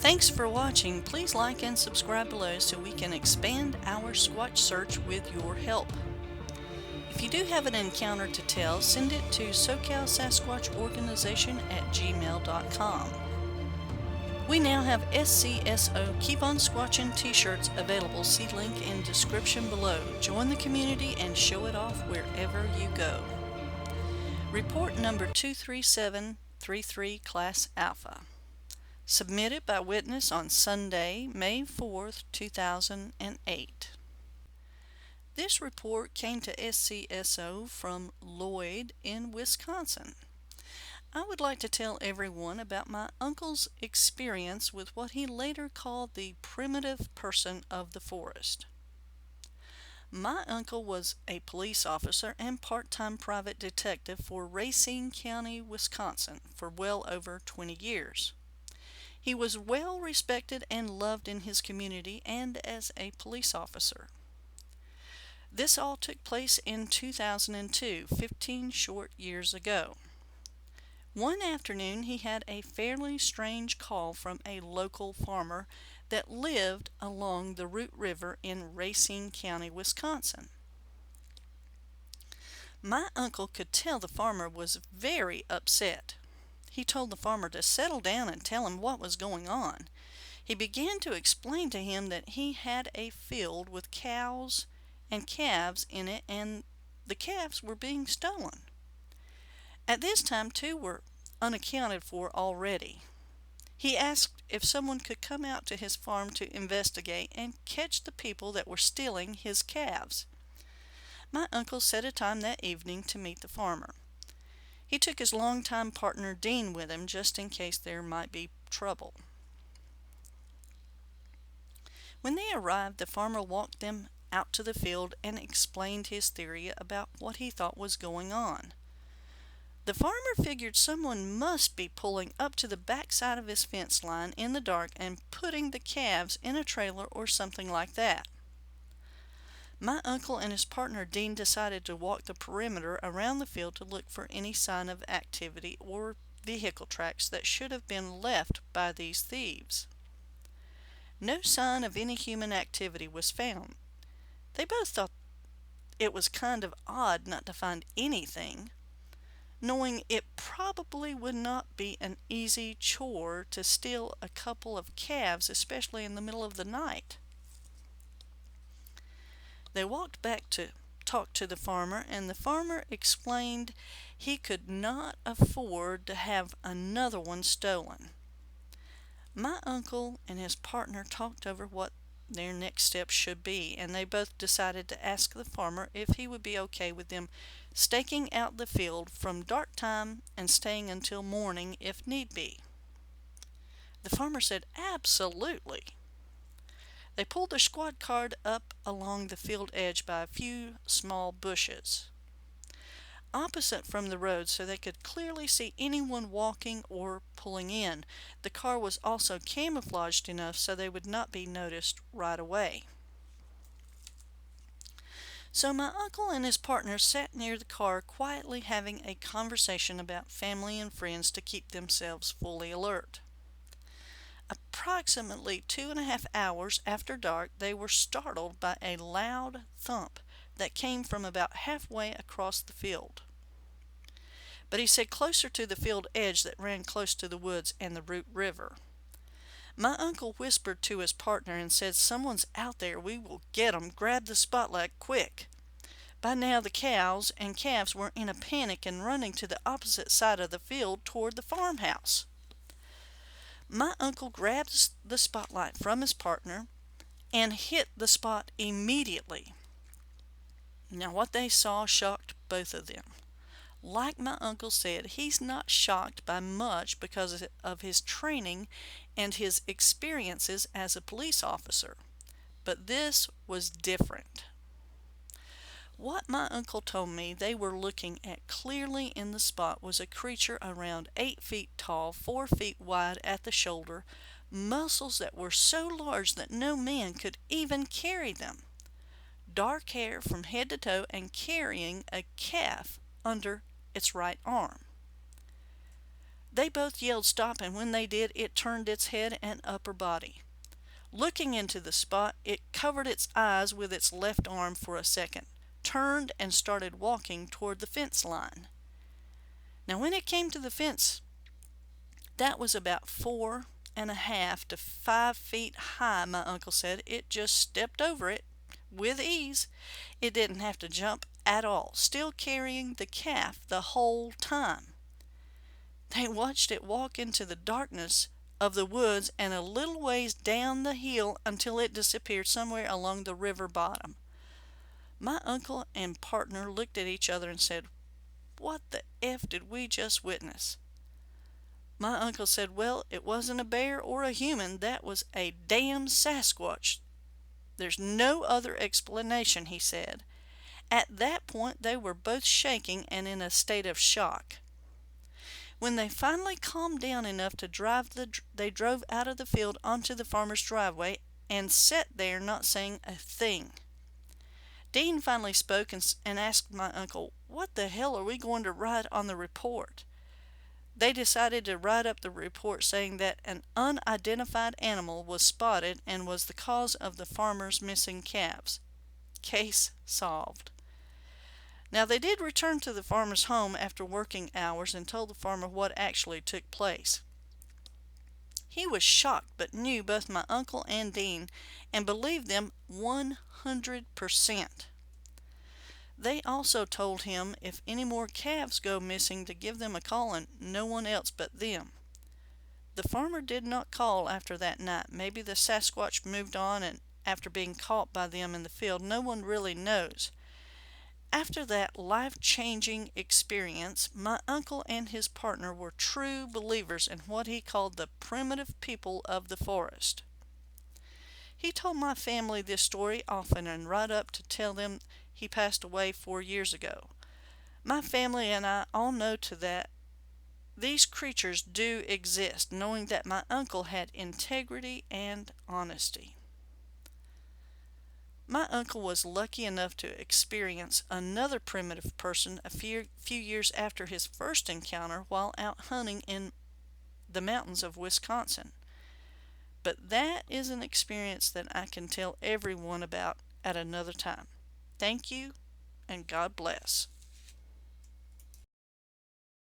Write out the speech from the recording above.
Thanks for watching. Please like and subscribe below so we can expand our Squatch search with your help. If you do have an encounter to tell, send it to SoCalSasquatchOrganization@gmail.com. We now have SCSO Keep On Squatching t-shirts available. See link in description below. Join the community and show it off wherever you go. Report number 23733 Class Alpha. Submitted by witness on Sunday, May 4th, 2008. This report came to SCSO from Lloyd in Wisconsin. I would like to tell everyone about my uncle's experience with what he later called the primitive person of the forest. My uncle was a police officer and part-time private detective for Racine County, Wisconsin for well over 20 years. He was well respected and loved in his community and as a police officer. This all took place in 2002, 15 short years ago. One afternoon he had a fairly strange call from a local farmer that lived along the Root River in Racine County, Wisconsin. My uncle could tell the farmer was very upset. He told the farmer to settle down and tell him what was going on. He began to explain to him that he had a field with cows and calves in it, and the calves were being stolen. At this time, two were unaccounted for already. He asked if someone could come out to his farm to investigate and catch the people that were stealing his calves. My uncle set a time that evening to meet the farmer. He took his longtime partner Dean with him just in case there might be trouble. When they arrived, the farmer walked them out to the field and explained his theory about what he thought was going on. The farmer figured someone must be pulling up to the backside of his fence line in the dark and putting the calves in a trailer or something like that. My uncle and his partner Dean decided to walk the perimeter around the field to look for any sign of activity or vehicle tracks that should have been left by these thieves. No sign of any human activity was found. They both thought it was kind of odd not to find anything, knowing it probably would not be an easy chore to steal a couple of calves, especially in the middle of the night. They walked back to talk to the farmer, and the farmer explained he could not afford to have another one stolen. My uncle and his partner talked over what their next steps should be, and they both decided to ask the farmer if he would be okay with them staking out the field from dark time and staying until morning if need be. The farmer said absolutely. They pulled their squad car up along the field edge by a few small bushes, opposite from the road so they could clearly see anyone walking or pulling in. The car was also camouflaged enough so they would not be noticed right away. So my uncle and his partner sat near the car quietly having a conversation about family and friends to keep themselves fully alert. Approximately 2.5 hours after dark, they were startled by a loud thump that came from about halfway across the field. But he said closer to the field edge that ran close to the woods and the Root River. My uncle whispered to his partner and said, "Someone's out there. We will get 'em. Grab the spotlight quick." By now the cows and calves were in a panic and running to the opposite side of the field toward the farmhouse. My uncle grabbed the spotlight from his partner and hit the spot immediately. Now what they saw shocked both of them. Like my uncle said, he's not shocked by much because of his training and his experiences as a police officer. But this was different. What my uncle told me they were looking at clearly in the spot was a creature around 8 feet tall, 4 feet wide at the shoulder, muscles that were so large that no man could even carry them, dark hair from head to toe, and carrying a calf under its right arm. They both yelled stop, and when they did, it turned its head and upper body. Looking into the spot, it covered its eyes with its left arm for a second, turned, and started walking toward the fence line. Now, when it came to the fence, that was about 4.5 to 5 feet high, my uncle said. It just stepped over it with ease. It didn't have to jump at all, still carrying the calf the whole time. They watched it walk into the darkness of the woods and a little ways down the hill until it disappeared somewhere along the river bottom. My uncle and partner looked at each other and said, "What the F did we just witness?" My uncle said, "Well, it wasn't a bear or a human. That was a damn Sasquatch. There's no other explanation," he said. At that point, they were both shaking and in a state of shock. When they finally calmed down enough to drive, they drove out of the field onto the farmer's driveway and sat there not saying a thing. Dean finally spoke and asked my uncle, "What the hell are we going to write on the report?" They decided to write up the report saying that an unidentified animal was spotted and was the cause of the farmer's missing calves. Case solved. Now, they did return to the farmer's home after working hours and told the farmer what actually took place. He was shocked but knew both my uncle and Dean and believed them 100%. They also told him if any more calves go missing to give them a call and no one else but them. The farmer did not call after that night. Maybe the Sasquatch moved on and after being caught by them in the field, no one really knows. After that life-changing experience, my uncle and his partner were true believers in what he called the primitive people of the forest. He told my family this story often and right up to tell them he passed away 4 years ago. My family and I all know to that these creatures do exist, knowing that my uncle had integrity and honesty. My uncle was lucky enough to experience another primitive person a few years after his first encounter while out hunting in the mountains of Wisconsin. But that is an experience that I can tell everyone about at another time. Thank you, and God bless.